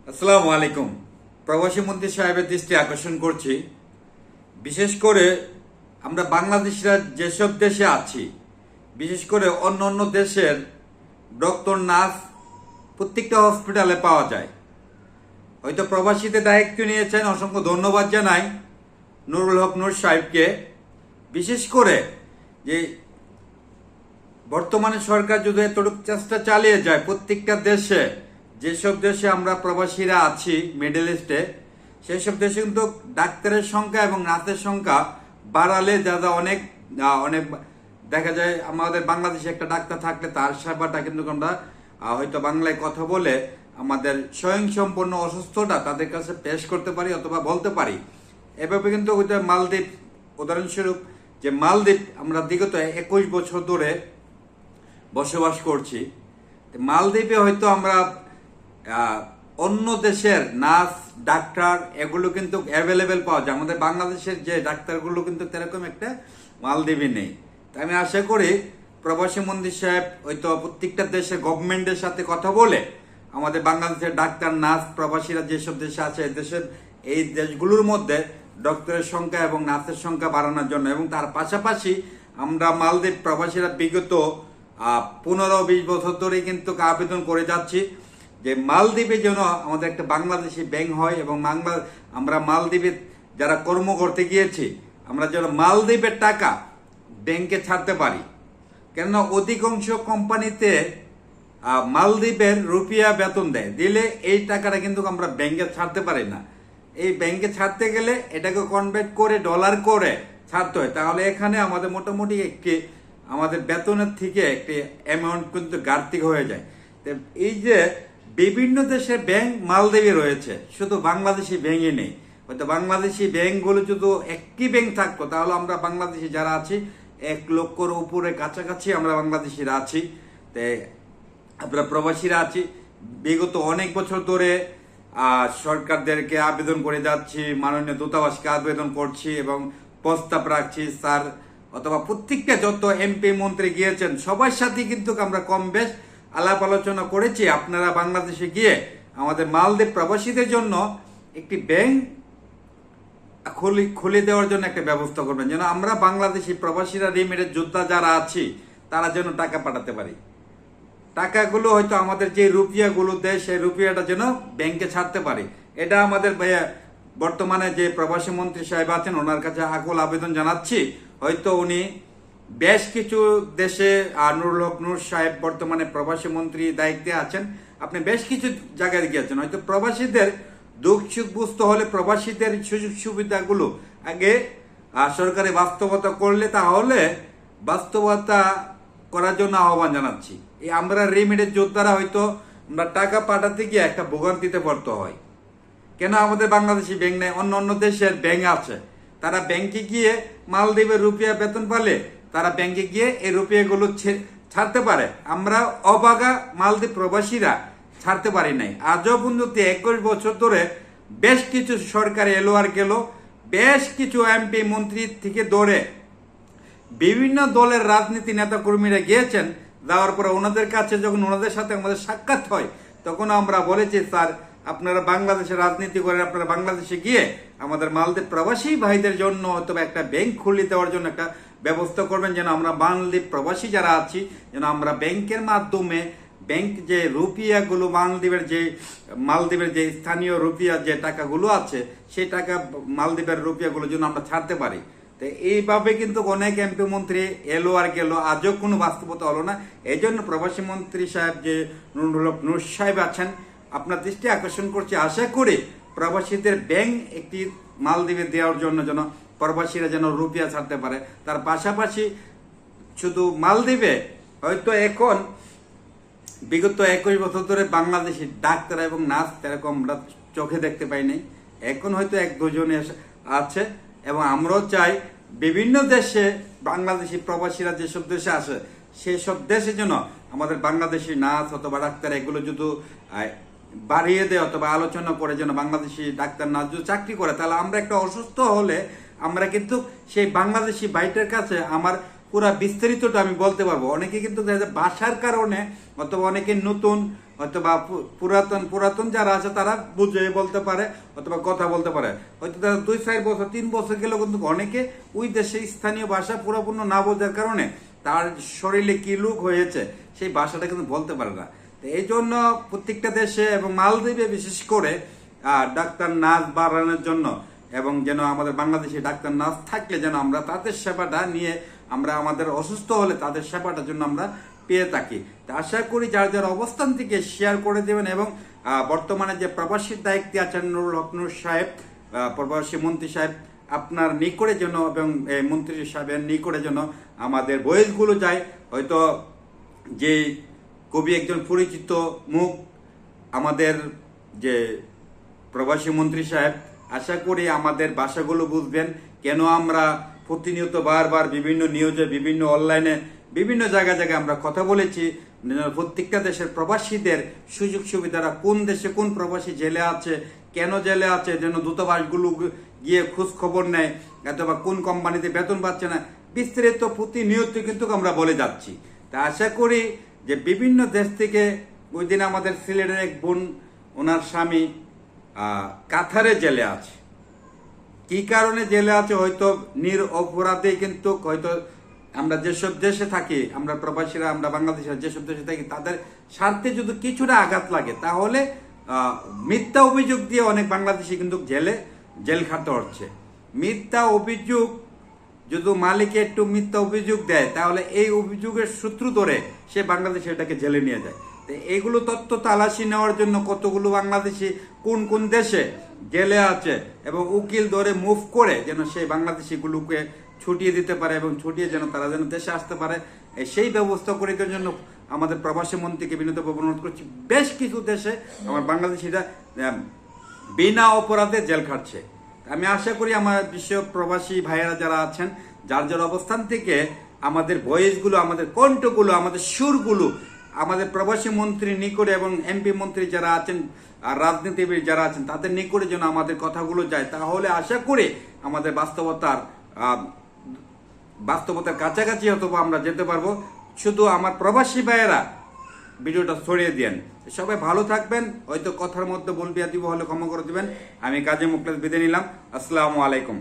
আসসালামু আলাইকুম। প্রবাসী মন্ত্রী সাহেবের দৃষ্টি আকর্ষণ করছি, বিশেষ করে আমরা বাংলাদেশিরা যেসব দেশে আছি, বিশেষ করে অন্য অন্য দেশের ডক্টর নার্স প্রত্যেকটা হসপিটালে পাওয়া যায়। হয়তো প্রবাসীদের দায়িত্ব নিয়েছেন, অসংখ্য ধন্যবাদ জানাই নুরুল হক নূর সাহেবকে। বিশেষ করে যে বর্তমানে সরকার যদি এতটুকু চেষ্টা চালিয়ে যায় প্রত্যেকটা দেশে, যেসব দেশে আমরা প্রবাসীরা আছি মিডল ইস্টে, সেসব দেশে কিন্তু ডাক্তারের সংখ্যা এবং নার্সের সংখ্যা বাড়ালে দাদা অনেক অনেক দেখা যায়। আমাদের বাংলাদেশে একটা ডাক্তার থাকলে তার সেবাটা কিন্তু আমরা হয়তো বাংলায় কথা বলে আমাদের স্বয়ংসম্পন্ন অসুস্থতা তাদের কাছে পেশ করতে পারি অথবা বলতে পারি। এভাবে কিন্তু মালদ্বীপ উদাহরণস্বরূপ, যে মালদ্বীপ আমরা বিগত 21 বছর ধরে বসবাস করছি, মালদ্বীপে হয়তো আমরা অন্য দেশের নার্স ডাক্তার এগুলো কিন্তু অ্যাভেলেবেল পাওয়া যায়। আমাদের বাংলাদেশের যে ডাক্তারগুলো কিন্তু সেরকম একটা মালদ্বীপে নেই। তাই আমি আশা করি প্রবাসী মন্ত্রী সাহেব হয়তো প্রত্যেকটা দেশের গভর্নমেন্টের সাথে কথা বলে আমাদের বাংলাদেশের ডাক্তার নার্স প্রবাসীরা যেসব দেশে আছে এই দেশগুলোর মধ্যে ডক্টরের সংখ্যা এবং নার্সের সংখ্যা বাড়ানোর জন্য, এবং তার পাশাপাশি আমরা মালদ্বীপ প্রবাসীরা বিগত 15-20 বছর ধরে কিন্তু আবেদন করে যাচ্ছি যে মালদ্বীপে যেন আমাদের একটা বাংলাদেশি ব্যাংক হয়, এবং আমরা মালদ্বীপে যারা কর্ম করতে গিয়েছি আমরা যেন মালদ্বীপের টাকা ব্যাংকে ছাড়তে পারি। কেননা অধিকাংশ কোম্পানিতে মালদ্বীপের রুপিয়া বেতন দেয়, দিলে এই টাকাটা কিন্তু আমরা ব্যাংকে ছাড়তে পারি না। এই ব্যাংকে ছাড়তে গেলে এটাকে কনভার্ট করে ডলার করে ছাড়তে হয়। তাহলে এখানে আমাদের মোটামুটি আমাদের বেতনের থেকে একটি অ্যামাউন্ট কিন্তু ঘাটতি হয়ে যায়। এই যে বিভিন্ন দেশের ব্যাংক মালদ্বীপে রয়েছে, শুধু বাংলাদেশি ব্যাংকই নেই। হয়তো বাংলাদেশি ব্যাংকগুলো যদি একটি ব্যাংক থাকতো তাহলে আমরা বাংলাদেশি যারা আছি 1 লক্ষর উপরে কাছাকাছি আমরা বাংলাদেশিরা আছি। আমরা প্রবাসীরা আছি, বিগত অনেক বছর ধরে সরকারদেরকে আবেদন করে যাচ্ছি, মাননীয় দূতাবাসকে আবেদন করছি এবং প্রস্তাব রাখছি স্যার, অথবা প্রত্যেকটা যত এমপি মন্ত্রী গিয়েছেন সবার সাথে কিন্তু আমরা কম বেশ আলাপ আলোচনা করেছি। আপনারা বাংলাদেশে গিয়ে আমাদের মালদ্বীপ প্রবাসীদের জন্য একটি ব্যাংক খুলে দেওয়ার জন্য একটা ব্যবস্থা করবেন, যেন আমরা বাংলাদেশি প্রবাসীরা রিমিটেড যোদ্ধা যারা আছি তারা যেন টাকা পাঠাতে পারি। টাকাগুলো হয়তো আমাদের যে রুপিয়াগুলো দেয় সেই রুপিয়াটা যেন ব্যাংকে ছাড়তে পারি। এটা আমাদের বর্তমানে যে প্রবাসী মন্ত্রী সাহেব আছেন ওনার কাছে আকুল আবেদন জানাচ্ছি। হয়তো উনি বেশ কিছু দেশে নুরুল হক নূর সাহেব বর্তমানে প্রবাসী মন্ত্রী দায়িত্বে আছেন, আপনি বেশ কিছু জায়গায় গিয়েছেন, হয়তো প্রবাসীদের দুঃখ সুখ বুঝতে হলে প্রবাসীদের সুযোগ সুবিধাগুলো আগে সরকারি বাস্তবতা করলে, তাহলে বাস্তবতা করার জন্য আহ্বান জানাচ্ছি। এই আমরা রিমিটেড যোদ্ধারা হয়তো আমরা টাকা পাঠাতে গিয়ে একটা ভোগান্তিতে পড়তে হয়। কেন আমাদের বাংলাদেশি ব্যাংক নেই? অন্য অন্য দেশের ব্যাংক আছে, তারা ব্যাংকে গিয়ে মালদ্বীপের রুপিয়া বেতন পালে তারা ব্যাংকে গিয়ে এই রুপিয়াগুলো ছাড়তে পারে। আমরা অবাগা মালদ্বীপ প্রবাসীরা ছাড়তে পারি নাই। আজও পর্যন্ত 21 বছর ধরে বেশ কিছু সরকার এলো আর গেল, বেশ কিছু এমপি মন্ত্রী থেকে ধরে বিভিন্ন দলের রাজনীতি নেতা কর্মীরা গিয়েছেন। যাওয়ার পরে ওনাদের কাছে যখন ওনাদের সাথে আমাদের সাক্ষাৎ হয় তখন আমরা বলেছি, স্যার আপনারা বাংলাদেশে রাজনীতি করেন, আপনারা বাংলাদেশে গিয়ে আমাদের মালদ্বীপ প্রবাসী ভাইদের জন্য অথবা একটা ব্যাংক খুলে দেওয়ার জন্য একটা ব্যবস্থা করবেন, যেন আমরা মালদ্বীপ প্রবাসী যারা আছি যেন আমরা ব্যাংকের মাধ্যমে ব্যাংক যে রুপিয়াগুলো মালদ্বীপের যে স্থানীয় রুপিয়া যে টাকাগুলো আছে সেই টাকা মালদ্বীপের রুপিয়াগুলো যেন আমরা ছাড়তে পারি। তো এইভাবে কিন্তু অনেক এমপি মন্ত্রী এলো আর গেল, আজও কোনো বাস্তবতা হলো না। এই জন্য প্রবাসী মন্ত্রী সাহেব যে নুরুল হক নূর সাহেব আছেন, আপনার দৃষ্টি আকর্ষণ করছি, আশা করি প্রবাসীদের ব্যাংক একটি মালদ্বীপে দেওয়ার জন্য যেন প্রবাসীরা যেন রুপিয়া ছাড়তে পারে। তার পাশাপাশি শুধু মালদ্বীপে হয়তো এখন বিগত 21 বছর ধরে বাংলাদেশি ডাক্তার এবং নার্স এরকম আমরা চোখে দেখতে পাই নাই, এখন হয়তো 1-2 আছে। এবং আমরাও চাই বিভিন্ন দেশে বাংলাদেশি প্রবাসীরা যেসব দেশে আসে সেসব দেশে যেন আমাদের বাংলাদেশি নার্স অথবা ডাক্তার এগুলো যদি বাড়িয়ে দেয় অথবা আলোচনা করে যেন বাংলাদেশি ডাক্তার নার্স যদি চাকরি করে, তাহলে আমরা একটা অসুস্থ হলে আমরা কিন্তু সেই বাংলাদেশি ভাইটার কাছে আমার পুরা বিস্তারিতটা আমি বলতে পারবো। অনেকে কিন্তু দেখা যায় ভাষার কারণে অথবা অনেকে নতুন অথবা পুরাতন যারা আছে তারা বুঝে বলতে পারে অথবা কথা বলতে পারে, হয়তো তারা 2-4 বছর 3 বছর গেলেও কিন্তু অনেকে ওই দেশে স্থানীয় ভাষা পুরোপূর্ণ না বোঝার কারণে তার শরীরে কি লুক হয়েছে সেই ভাষাটা কিন্তু বলতে পারে না। তো এই জন্য প্রত্যেকটা দেশে এবং মালদ্বীপে বিশেষ করে ডাক্তার নার্স বাড়ানোর জন্য এবং যেন আমাদের বাংলাদেশে ডাক্তার নার্স থাকলে যেন আমরা তাদের সেবাটা নিয়ে আমরা আমাদের অসুস্থ হলে তাদের সেবাটার জন্য আমরা পেয়ে থাকি। তা আশা করি যার যার অবস্থান থেকে শেয়ার করে দেবেন এবং বর্তমানে যে প্রবাসীর দায়িত্বে আছেন নুরুল হক নূর সাহেব, প্রবাসী মন্ত্রী সাহেব, আপনার নিকটে যেন এবং মন্ত্রী সাহেবের নিকটে যেন আমাদের ভয়েসগুলো যায়। হয়তো যে কবি একজন পরিচিত মুখ আমাদের যে প্রবাসী মন্ত্রী সাহেব, আশা করি আমাদের ভাষাগুলো বুঝবেন। কেন আমরা প্রতিনিয়ত বারবার বিভিন্ন নিউজে বিভিন্ন অনলাইনে বিভিন্ন জায়গায় আমরা কথা বলেছি প্রত্যেকটা দেশের প্রবাসীদের সুযোগ সুবিধারা কোন দেশে কোন প্রবাসী জেলে আছে, কেন জেলে আছে, যেন দূতাবাসগুলো গিয়ে খোঁজ খবর নেয়, অথবা কোন কোম্পানিতে বেতন পাচ্ছে না, বিস্তারিত প্রতিনিয়ত কিন্তু আমরা বলে যাচ্ছি। তা আশা করি যে বিভিন্ন দেশ থেকে, ওই দিন আমাদের সিলেটের এক বোন ওনার স্বামী কাতারে জেলে আছে, কি কারণে জেলে আছে হয়তো অপরাধে, কিন্তু হয়তো আমরা যেসব দেশে থাকি, আমরা প্রবাসীরা, আমরা বাংলাদেশের যেসব দেশে থাকি, তাদের স্বার্থে যদি কিছুটা আঘাত লাগে তাহলে মিথ্যা অভিযোগ দিয়ে অনেক বাংলাদেশি কিন্তু জেল খাটতে হচ্ছে। মিথ্যা অভিযোগ যদি মালিকে একটু মিথ্যা অভিযোগ দেয় তাহলে এই অভিযোগের সূত্র ধরে সে বাংলাদেশে এটাকে জেলে নিয়ে যায়। তো এইগুলো তথ্য তালাশি নেওয়ার জন্য কতগুলো বাংলাদেশি কোন কোন দেশে জেলে আছে এবং উকিল ধরে মুভ করে যেন সেই বাংলাদেশিগুলোকে ছুটিয়ে দিতে পারে এবং ছুটিয়ে যেন তারা যেন দেশে আসতে পারে, সেই ব্যবস্থা করে দেওয়ার জন্য আমাদের প্রবাসী মন্ত্রীকে বিনীতভাবে অনুরোধ করছি। বেশ কিছু দেশে আমার বাংলাদেশিরা বিনা অপরাধে জেল খাটছে। আমি আশা করি আমার বিশ্ব প্রবাসী ভাইয়েরা যারা আছেন, যার যার অবস্থান থেকে আমাদের ভয়েসগুলো, আমাদের কণ্ঠগুলো, আমাদের সুরগুলো আমাদের প্রবাসী মন্ত্রীর নিকটে এবং এমপি মন্ত্রী যারা আছেন আর রাজনীতিবিদ যারা আছেন তাদের নিকটে যেন আমাদের কথাগুলো যায়, তাহলে আশা করি আমাদের বাস্তবতার কাছাকাছি অথবা আমরা যেতে পারবো। শুধু আমার প্রবাসী ভাইয়েরা ভিডিওটা ছড়িয়ে দেন। সবাই ভালো থাকবেন। হয়তো কথার মধ্যে বলবিয়া দিব হলে ক্ষমা করে দিবেন। আমি কাজী মুখলেস বিদায় নিলাম। আসসালামু আলাইকুম।